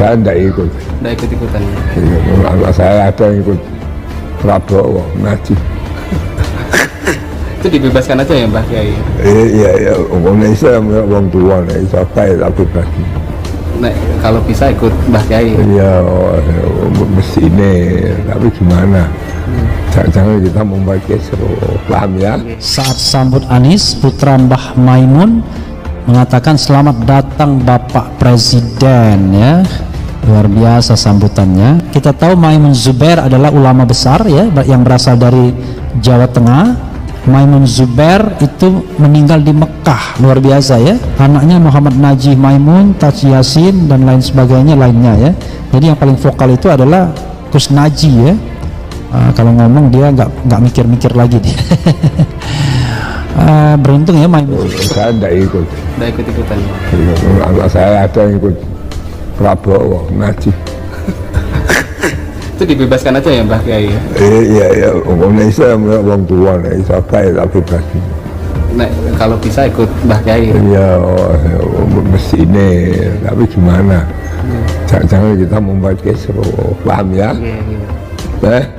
Saya tidak ikut. Tidak ikut-ikutan. Anak saya ada yang ikut Prabowo, Najib. Itu dibebaskan aja ya Mbah Kiai? Iya, umumnya Islam, orang tua, itu apa ya, aku bagi. Nah, kalau bisa ikut Mbah Kiai. Iya, mesti ini, tapi gimana? Jangan kita membuat kisru, paham ya? Saat sambut Anies, putra Mbah Maimun mengatakan selamat datang Bapak Presiden, ya. Luar biasa sambutannya. Kita tahu Maimun Zubair adalah ulama besar, ya, yang berasal dari Jawa Tengah. Maimun Zubair itu meninggal di Mekah, luar biasa ya. Anaknya Muhammad Najih Maimun, Taj Yasin dan lain sebagainya lainnya ya. Jadi yang paling vokal itu adalah Gus Naji ya. Kalau ngomong dia nggak mikir-mikir lagi dia. Beruntung ya Maimun. Saya tidak ikut. Tidak ikut-ikutan. Anak saya ada yang ikut Prabowo, Najib. Itu dibebaskan aja ya Mbah Kiai? Iya, umumnya Islam, orang tua, itu apa ya, aku bagi. Nah, kalau bisa ikut Mbah Kiai. Iya, mesti ini, tapi gimana? Jangan kita membuat kisru, paham ya? Iya.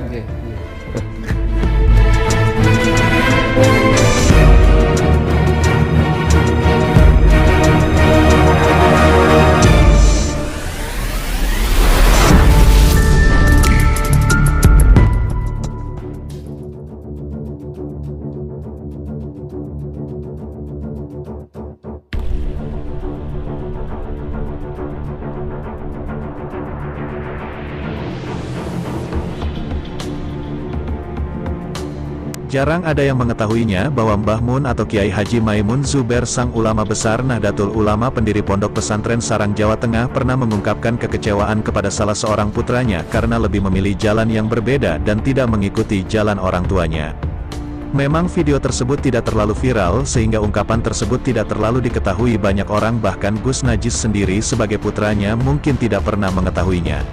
Jarang ada yang mengetahuinya bahwa Mbah Mun atau Kiai Haji Maimun Zubair sang ulama besar Nahdlatul Ulama pendiri Pondok Pesantren Sarang Jawa Tengah pernah mengungkapkan kekecewaan kepada salah seorang putranya karena lebih memilih jalan yang berbeda dan tidak mengikuti jalan orang tuanya. Memang video tersebut tidak terlalu viral sehingga ungkapan tersebut tidak terlalu diketahui banyak orang, bahkan Gus Najis sendiri sebagai putranya mungkin tidak pernah mengetahuinya.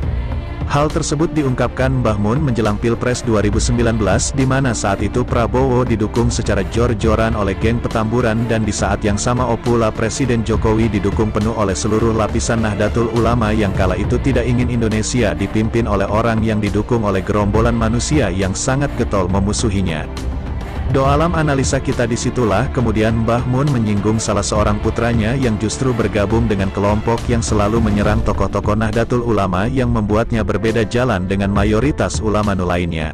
Hal tersebut diungkapkan Mbah Mun menjelang Pilpres 2019 di mana saat itu Prabowo didukung secara jor-joran oleh geng Petamburan dan di saat yang sama pula Presiden Jokowi didukung penuh oleh seluruh lapisan Nahdlatul Ulama yang kala itu tidak ingin Indonesia dipimpin oleh orang yang didukung oleh gerombolan manusia yang sangat getol memusuhinya. Dalam analisa kita disitulah kemudian Mbah Mun menyinggung salah seorang putranya yang justru bergabung dengan kelompok yang selalu menyerang tokoh-tokoh Nahdlatul Ulama yang membuatnya berbeda jalan dengan mayoritas ulama lainnya.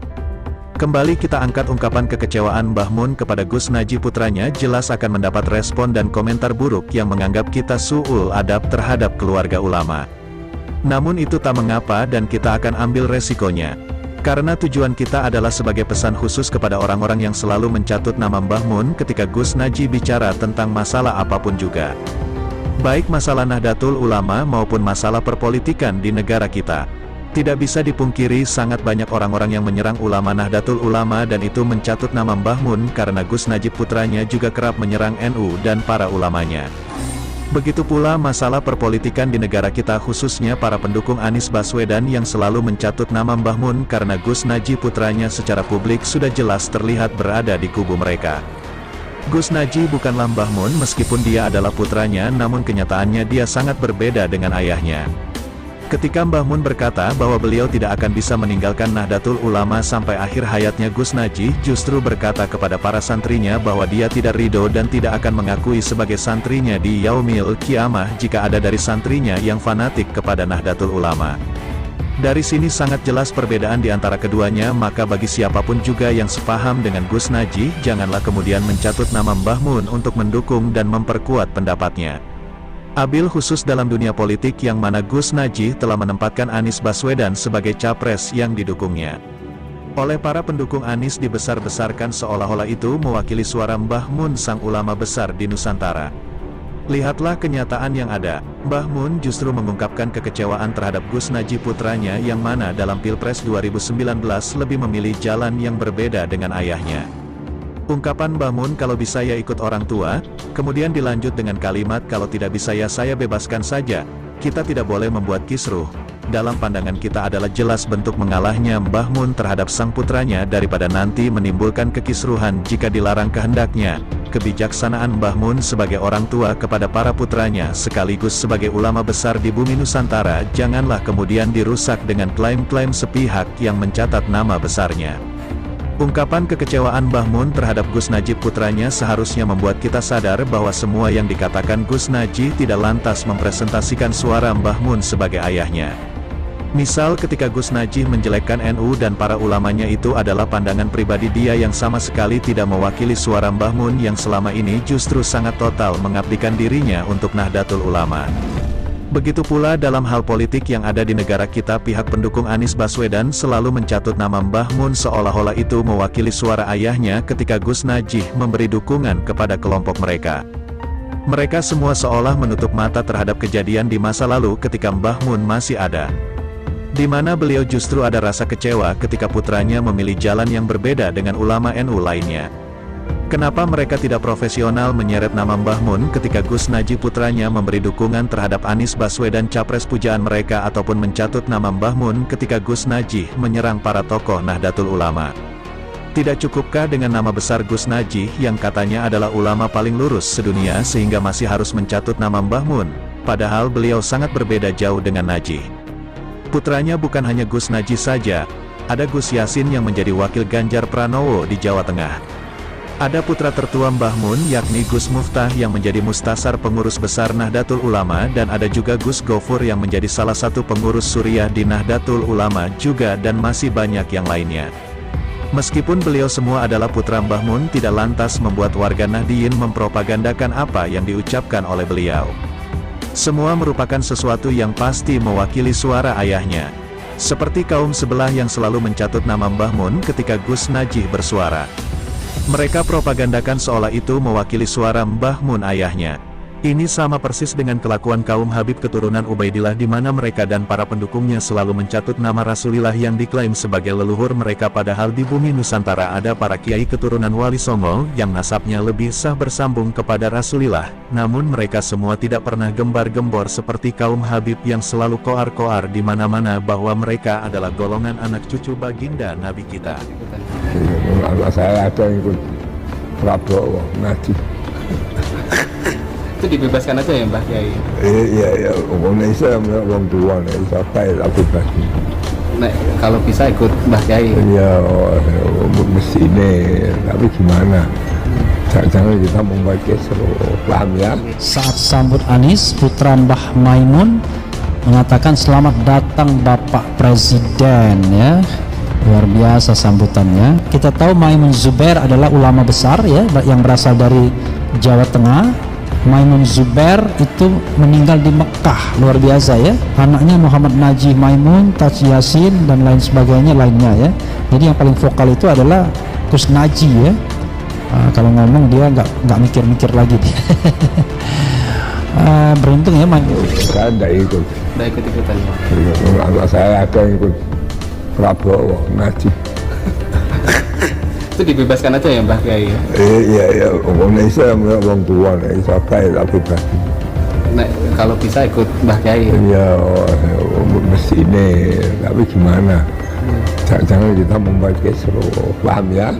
Kembali kita angkat ungkapan kekecewaan Mbah Mun kepada Gus Najih putranya jelas akan mendapat respon dan komentar buruk yang menganggap kita su'ul adab terhadap keluarga ulama. Namun itu tak mengapa dan kita akan ambil resikonya. Karena tujuan kita adalah sebagai pesan khusus kepada orang-orang yang selalu mencatut nama Mbah Mun ketika Gus Najih bicara tentang masalah apapun juga. Baik masalah Nahdlatul Ulama maupun masalah perpolitikan di negara kita. Tidak bisa dipungkiri sangat banyak orang-orang yang menyerang ulama Nahdlatul Ulama dan itu mencatut nama Mbah Mun karena Gus Najih putranya juga kerap menyerang NU dan para ulamanya. Begitu pula masalah perpolitikan di negara kita khususnya para pendukung Anies Baswedan yang selalu mencatut nama Mbah Mun karena Gus Najih putranya secara publik sudah jelas terlihat berada di kubu mereka. Gus Najih bukanlah Mbah Mun meskipun dia adalah putranya, namun kenyataannya dia sangat berbeda dengan ayahnya. Ketika Mbah Mun berkata bahwa beliau tidak akan bisa meninggalkan Nahdlatul Ulama sampai akhir hayatnya, Gus Najih justru berkata kepada para santrinya bahwa dia tidak ridho dan tidak akan mengakui sebagai santrinya di Yaumil Qiyamah jika ada dari santrinya yang fanatik kepada Nahdlatul Ulama. Dari sini sangat jelas perbedaan di antara keduanya, maka bagi siapapun juga yang sepaham dengan Gus Najih, janganlah kemudian mencatut nama Mbah Mun untuk mendukung dan memperkuat pendapatnya. Abil khusus dalam dunia politik yang mana Gus Najih telah menempatkan Anies Baswedan sebagai capres yang didukungnya. Oleh para pendukung Anies dibesar-besarkan seolah-olah itu mewakili suara Mbah Mun sang ulama besar di Nusantara. Lihatlah kenyataan yang ada, Mbah Mun justru mengungkapkan kekecewaan terhadap Gus Najih putranya yang mana dalam Pilpres 2019 lebih memilih jalan yang berbeda dengan ayahnya. Ungkapan Mbah Mun kalau bisa ya ikut orang tua, kemudian dilanjut dengan kalimat kalau tidak bisa ya saya bebaskan saja, kita tidak boleh membuat kisruh. dalam pandangan kita adalah jelas bentuk mengalahnya Mbah Mun terhadap sang putranya daripada nanti menimbulkan kekisruhan jika dilarang kehendaknya. Kebijaksanaan Mbah Mun sebagai orang tua kepada para putranya sekaligus sebagai ulama besar di bumi Nusantara janganlah kemudian dirusak dengan klaim-klaim sepihak yang mencatat nama besarnya. Ungkapan kekecewaan Mbah Mun terhadap Gus Najib putranya seharusnya membuat kita sadar bahwa semua yang dikatakan Gus Najib tidak lantas mempresentasikan suara Mbah Mun sebagai ayahnya. Misal ketika Gus Najib menjelekkan NU dan para ulamanya itu adalah pandangan pribadi dia yang sama sekali tidak mewakili suara Mbah Mun yang selama ini justru sangat total mengabdikan dirinya untuk Nahdlatul Ulama. Begitu pula dalam hal politik yang ada di negara kita, pihak pendukung Anies Baswedan selalu mencatut nama Mbah Mun seolah-olah itu mewakili suara ayahnya ketika Gus Najib memberi dukungan kepada kelompok mereka. Mereka semua seolah menutup mata terhadap kejadian di masa lalu ketika Mbah Mun masih ada, di mana beliau justru ada rasa kecewa ketika putranya memilih jalan yang berbeda dengan ulama NU lainnya. Kenapa mereka tidak profesional menyeret nama Mbah Mun ketika Gus Najib putranya memberi dukungan terhadap Anies Baswedan capres pujaan mereka ataupun mencatut nama Mbah Mun ketika Gus Najib menyerang para tokoh Nahdlatul Ulama? Tidak cukupkah dengan nama besar Gus Najib yang katanya adalah ulama paling lurus sedunia sehingga masih harus mencatut nama Mbah Mun, padahal beliau sangat berbeda jauh dengan Najib. Putranya bukan hanya Gus Najib saja, ada Gus Yassin yang menjadi wakil Ganjar Pranowo di Jawa Tengah. Ada putra tertua Mbah Mun yakni Gus Muftah yang menjadi mustasar pengurus besar Nahdlatul Ulama dan ada juga Gus Gofur yang menjadi salah satu pengurus Suriah di Nahdlatul Ulama juga dan masih banyak yang lainnya. Meskipun beliau semua adalah putra Mbah Mun tidak lantas membuat warga Nahdiyin mempropagandakan apa yang diucapkan oleh beliau. Semua merupakan sesuatu yang pasti mewakili suara ayahnya. Seperti kaum sebelah yang selalu mencatut nama Mbah Mun ketika Gus Najib bersuara. Mereka propagandakan seolah itu mewakili suara Mbah Mun ayahnya. Ini sama persis dengan kelakuan kaum Habib keturunan Ubaidillah di mana mereka dan para pendukungnya selalu mencatut nama Rasulillah yang diklaim sebagai leluhur mereka padahal di bumi Nusantara ada para kiai keturunan Wali Songo yang nasabnya lebih sah bersambung kepada Rasulillah. Namun mereka semua tidak pernah gembar-gembor seperti kaum Habib yang selalu koar-koar di mana-mana bahwa mereka adalah golongan anak cucu baginda Nabi kita. Anak saya ada yang ikut Prabowo, Najib. Itu dibebaskan aja ya Mbah Kiai? Iya, umumnya Islam, orang tua, siapa yang aku bagi. Nek, kalau bisa ikut Mbah Kiai? Iya, mesti ini, tapi gimana? Jangan kita membuat kisru, paham ya? Saat sambut Anies, putra Mbah Maimun mengatakan selamat datang Bapak Presiden ya. Luar biasa sambutannya. Kita tahu Maimun Zubair adalah ulama besar ya yang berasal dari Jawa Tengah. Maimun Zubair itu meninggal di Mekah, luar biasa ya. Anaknya Muhammad Najib Maimun, Taj Yassin dan lain sebagainya lainnya ya. Jadi yang paling vokal itu adalah Gus Najib ya. Kalau ngomong dia nggak mikir-mikir lagi dia. Beruntung ya Maimun. Saya tidak ikut. Udah ikut-ikutan. Anak saya ada yang ikut Prabowo, Najib. Itu dibebaskan aja ya Mbah Kiai? Iya, umumnya Islam, orang tua, siapa yang aku bagi. Nek, kalau bisa ikut Mbah Kiai? Iya, mesti ini, tapi gimana? Jangan kita membuat kisru, paham ya?